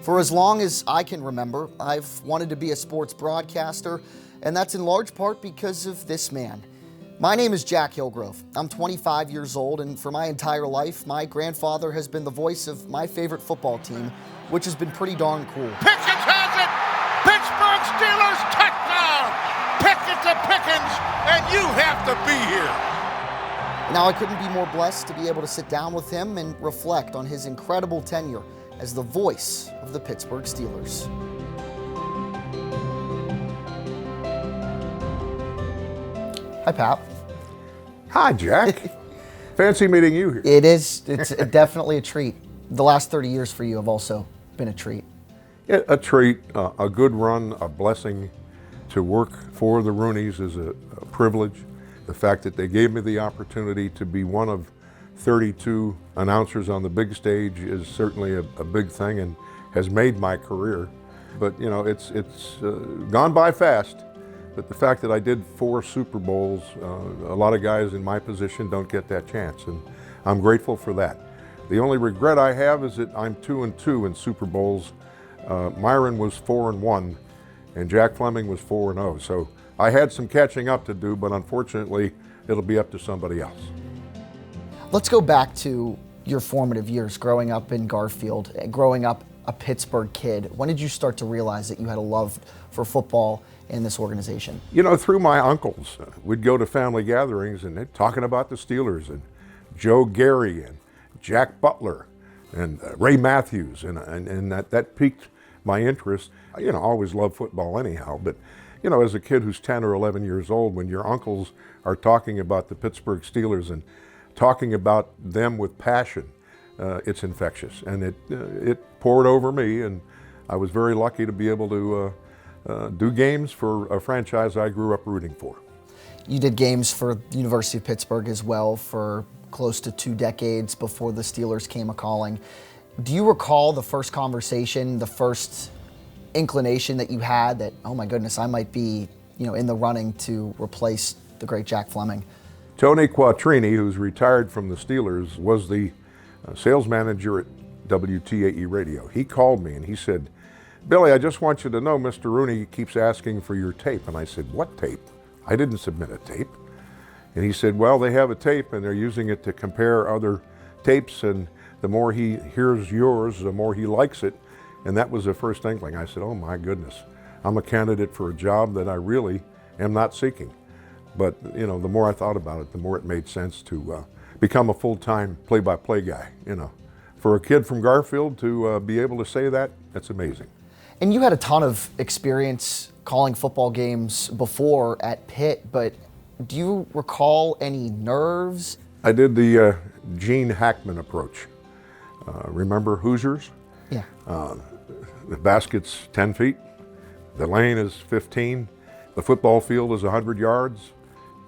For as long as I can remember, I've wanted to be a sports broadcaster, and that's in large part because of this man. My name is Jack Hillgrove. I'm 25 years old, and for my entire life, my grandfather has been the voice of my favorite football team, which has been pretty darn cool. Pickens has it! Pittsburgh Steelers touchdown! Pickett to Pickens, and you have to be here. Now, I couldn't be more blessed to be able to sit down with him and reflect on his incredible tenure as the voice of the Pittsburgh Steelers. Hi, Pap. Hi, Jack. Fancy meeting you here. It is. It's definitely a treat. The last 30 years for you have also been a treat. Yeah, a treat, a good run, a blessing. To work for the Rooneys is a privilege. The fact that they gave me the opportunity to be one of 32 announcers on the big stage is certainly a big thing and has made my career. But you know, it's gone by fast. But the fact that I did 4 Super Bowls, a lot of guys in my position don't get that chance, and I'm grateful for that. The only regret I have is that I'm 2-2 in Super Bowls. Myron was 4-1, and Jack Fleming was 4-0. So I had some catching up to do, but unfortunately, it'll be up to somebody else. Let's go back to your formative years, growing up in Garfield, growing up a Pittsburgh kid. When did you start to realize that you had a love for football in this organization? You know, through my uncles. We'd go to family gatherings and they're talking about the Steelers and Joe Gary and Jack Butler and Ray Matthews, and that piqued my interest. You know, I always loved football anyhow, but you know, as a kid who's 10 or 11 years old, when your uncles are talking about the Pittsburgh Steelers and talking about them with passion, it's infectious, and it poured over me, and I was very lucky to be able to do games for a franchise I grew up rooting for. You did games for the University of Pittsburgh as well for close to 2 decades before the Steelers came a-calling. Do you recall the first conversation, the first inclination that you had that, oh my goodness, I might be, you know, in the running to replace the great Jack Fleming? Tony Quattrini, who's retired from the Steelers, was the sales manager at WTAE Radio. He called me and he said, "Billy, I just want you to know Mr. Rooney keeps asking for your tape." And I said, "What tape? I didn't submit a tape." And he said, "Well, they have a tape and they're using it to compare other tapes, and the more he hears yours, the more he likes it." And that was the first inkling. I said, "Oh my goodness, I'm a candidate for a job that I really am not seeking." But you know, the more I thought about it, the more it made sense to become a full-time play-by-play guy. You know, for a kid from Garfield to be able to say that, that's amazing. And you had a ton of experience calling football games before at Pitt, but do you recall any nerves? I did the Gene Hackman approach. Remember Hoosiers? Yeah. The basket's 10 feet, the lane is 15, the football field is 100 yards,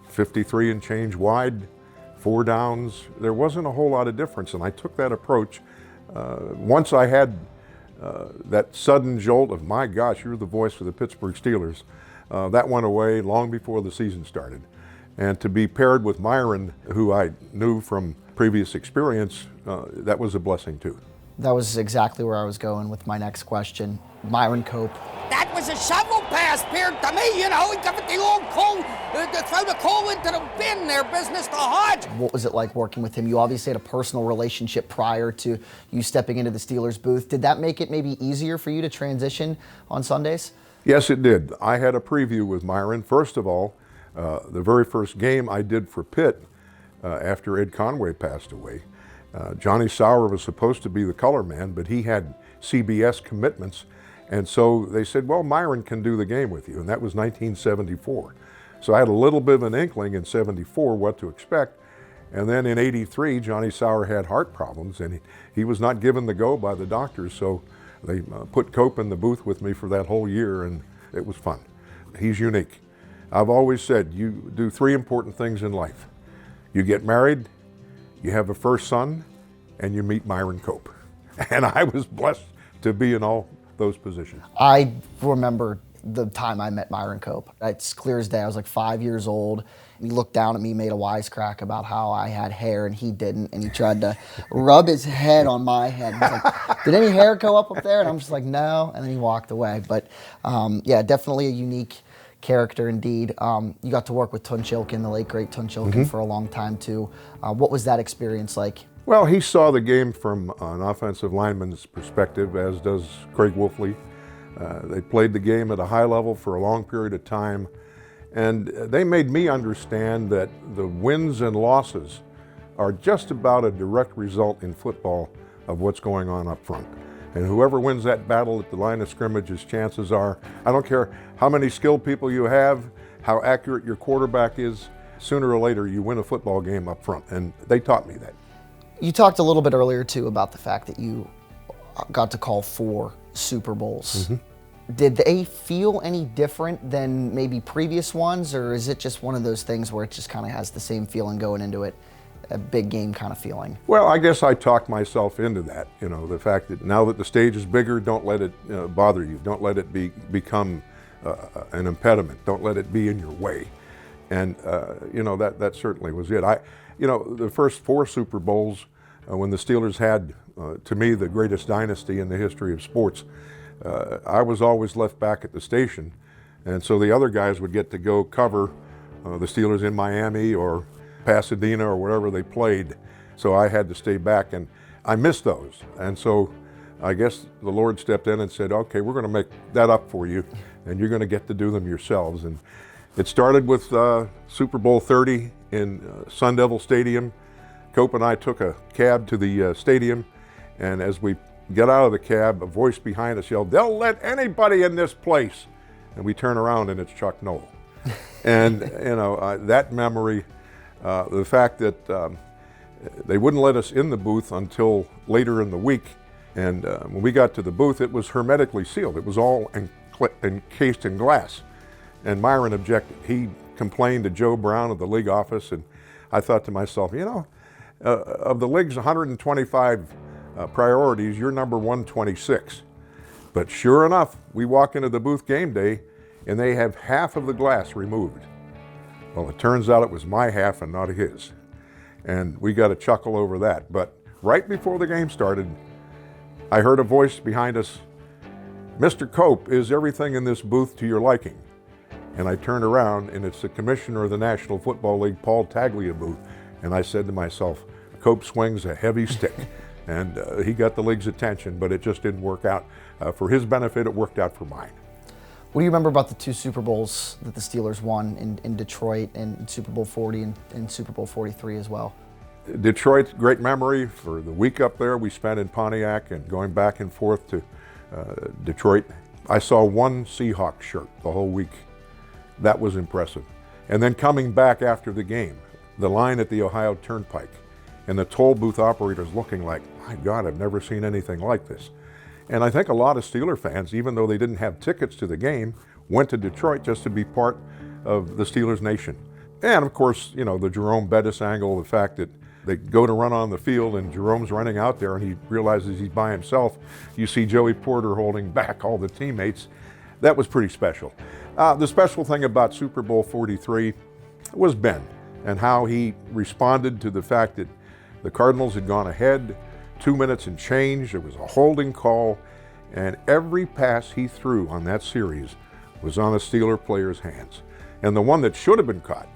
53 and change wide, 4 downs. There wasn't a whole lot of difference, and I took that approach. Once I had that sudden jolt of, my gosh, you're the voice for the Pittsburgh Steelers, that went away long before the season started. And to be paired with Myron, who I knew from previous experience, that was a blessing too. That was exactly where I was going with my next question. Myron Cope. That was a shovel pass, Beard, to me, you know. He got the old coal, to throw the coal into the bin there, business to Hodge. What was it like working with him? You obviously had a personal relationship prior to you stepping into the Steelers booth. Did that make it maybe easier for you to transition on Sundays? Yes, it did. I had a preview with Myron. First of all, the very first game I did for Pitt after Ed Conway passed away, Johnny Sauer was supposed to be the color man, but he had CBS commitments. And so they said, well, Myron can do the game with you. And that was 1974. So I had a little bit of an inkling in 74 what to expect. And then in 83, Johnny Sauer had heart problems and he was not given the go by the doctors. So they put Cope in the booth with me for that whole year, and it was fun. He's unique. I've always said you do 3 important things in life. You get married, you have a first son, and you meet Myron Cope. And I was blessed to be in all those positions. I remember the time I met Myron Cope. It's clear as day. I was like 5 years old. He looked down at me, made a wisecrack about how I had hair and he didn't, and he tried to rub his head on my head. He's like, "Did any hair go up there?" And I'm just like, "No," and then he walked away. But yeah, definitely a unique character indeed. You got to work with Tun Chilkin, the late great Tun Chilkin, for a long time too. What was that experience like? Well, he saw the game from an offensive lineman's perspective, as does Craig Wolfley. They played the game at a high level for a long period of time, and they made me understand that the wins and losses are just about a direct result in football of what's going on up front. And whoever wins that battle at the line of scrimmage's chances are, I don't care how many skilled people you have, how accurate your quarterback is, sooner or later you win a football game up front, and they taught me that. You talked a little bit earlier too about the fact that you got to call 4 Super Bowls. Did they feel any different than maybe previous ones, or is it just one of those things where it just kind of has the same feeling going into it, a big game kind of feeling? Well, I guess I talked myself into that. You know, the fact that now that the stage is bigger, don't let it bother you. Don't let it become an impediment. Don't let it be in your way. And you know, that certainly was it. You know, the first 4 Super Bowls, when the Steelers had, to me, the greatest dynasty in the history of sports, I was always left back at the station, and so the other guys would get to go cover the Steelers in Miami or Pasadena or wherever they played. So I had to stay back, and I missed those. And so I guess the Lord stepped in and said, "Okay, we're going to make that up for you, and you're going to get to do them yourselves." And it started with Super Bowl 30 in Sun Devil Stadium. Cope and I took a cab to the stadium, and as we get out of the cab, a voice behind us yelled, "They'll let anybody in this place." And we turn around and it's Chuck Noll. And you know, that memory, the fact that they wouldn't let us in the booth until later in the week, and when we got to the booth, it was hermetically sealed. It was all encased in glass. And Myron objected. He complained to Joe Brown of the league office, and I thought to myself, you know, of the league's 125 priorities, you're number 126. But sure enough, we walk into the booth game day, and they have half of the glass removed. Well, it turns out it was my half and not his. And we got a chuckle over that. But right before the game started, I heard a voice behind us, "Mr. Cope, is everything in this booth to your liking?" And I turned around, and it's the commissioner of the National Football League, Paul Tagliabue. And I said to myself, Cope swings a heavy stick. And he got the league's attention, but it just didn't work out. For his benefit, it worked out for mine. What do you remember about the 2 Super Bowls that the Steelers won in Detroit, and Super Bowl 40 and Super Bowl 43 as well? Detroit, great memory for the week up there we spent in Pontiac and going back and forth to Detroit. I saw one Seahawks shirt the whole week. That was impressive. And then coming back after the game, the line at the Ohio Turnpike, and the toll booth operators looking like, my God, I've never seen anything like this. And I think a lot of Steeler fans, even though they didn't have tickets to the game, went to Detroit just to be part of the Steelers Nation. And of course, you know, the Jerome Bettis angle, the fact that they go to run on the field and Jerome's running out there and he realizes he's by himself. You see Joey Porter holding back all the teammates. That was pretty special. The special thing about Super Bowl 43 was Ben and how he responded to the fact that the Cardinals had gone ahead, 2 minutes and change. There was a holding call, and every pass he threw on that series was on a Steeler player's hands. And the one that should have been caught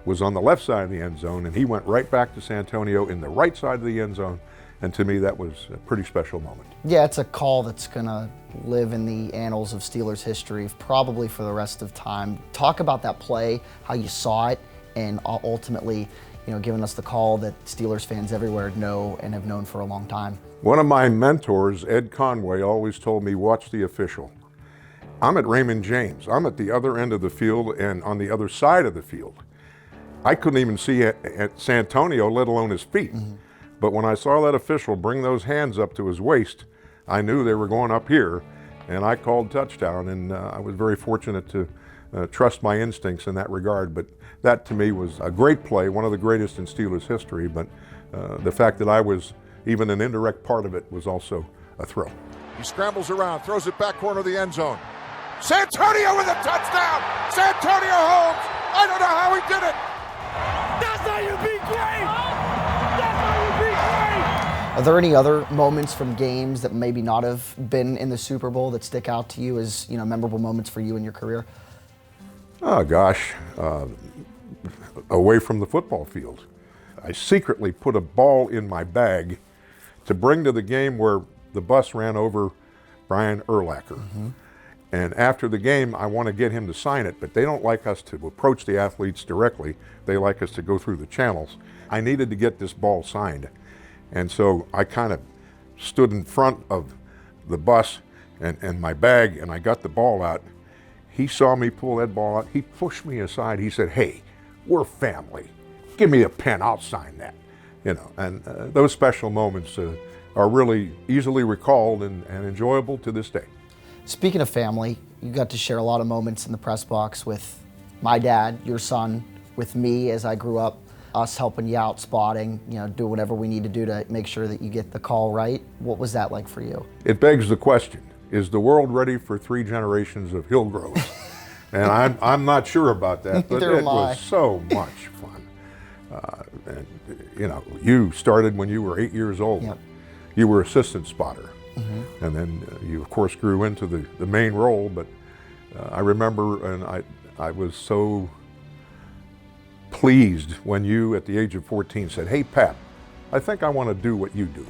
was on the left side of the end zone, and he went right back to Santonio in the right side of the end zone. And to me, that was a pretty special moment. Yeah, it's a call that's going to live in the annals of Steelers history, probably for the rest of time. Talk about that play, how you saw it, and ultimately, you know, giving us the call that Steelers fans everywhere know and have known for a long time. One of my mentors, Ed Conway, always told me, watch the official. I'm at Raymond James. I'm at the other end of the field and on the other side of the field. I couldn't even see at Santonio, let alone his feet. Mm-hmm. But when I saw that official bring those hands up to his waist, I knew they were going up here, and I called touchdown, and I was very fortunate to trust my instincts in that regard. But that to me was a great play, one of the greatest in Steelers history, but the fact that I was even an indirect part of it was also a thrill. He scrambles around, throws it back corner of the end zone. Santonio with a touchdown. Santonio Holmes. I don't know how he did it. That's how you beat great. That's how you beat great. Are there any other moments from games that maybe not have been in the Super Bowl that stick out to you as, you know, memorable moments for you in your career? Oh gosh, away from the football field. I secretly put a ball in my bag to bring to the game where the bus ran over Brian Urlacher. And after the game, I want to get him to sign it, but they don't like us to approach the athletes directly. They like us to go through the channels. I needed to get this ball signed. And so I kind of stood in front of the bus and my bag, and I got the ball out. He saw me pull that ball out. He pushed me aside. He said, "Hey, we're family. Give me a pen, I'll sign that." You know, and those special moments are really easily recalled and enjoyable to this day. Speaking of family, you got to share a lot of moments in the press box with my dad, your son, with me as I grew up, us helping you out, spotting, you know, do whatever we need to do to make sure that you get the call right. What was that like for you? It begs the question, is the world ready for 3 generations of Hillgroves? And I'm not sure about that, but Neither it am I. was so much fun. And you know, you started when you were 8 years old. Yep. You were assistant spotter. And then you of course grew into the main role, but I remember, and I was so pleased when you at the age of 14 said, "Hey Pap, I think I want to do what you do."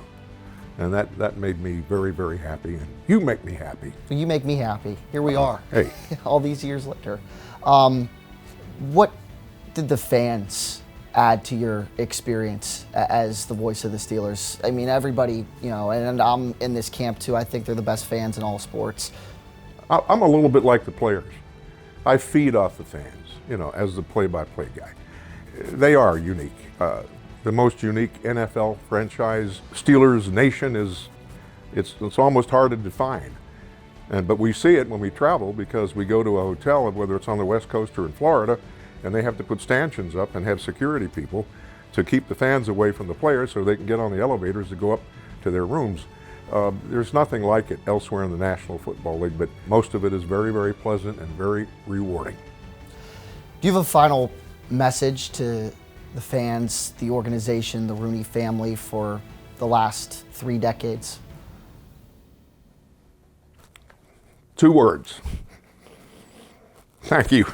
And that made me very, very happy, and you make me happy. You make me happy. Here we are. Hey. All these years later. What did the fans add to your experience as the voice of the Steelers? I mean, everybody, you know, and I'm in this camp too, I think they're the best fans in all sports. I'm a little bit like the players. I feed off the fans, you know, as the play-by-play guy. They are unique. The most unique NFL franchise. Steelers Nation it's almost hard to define. But we see it when we travel, because we go to a hotel, whether it's on the West Coast or in Florida, and they have to put stanchions up and have security people to keep the fans away from the players so they can get on the elevators to go up to their rooms. There's nothing like it elsewhere in the National Football League, but most of it is very, very pleasant and very rewarding. Do you have a final message to the fans, the organization, the Rooney family for the last 3 decades? 2 words. Thank you.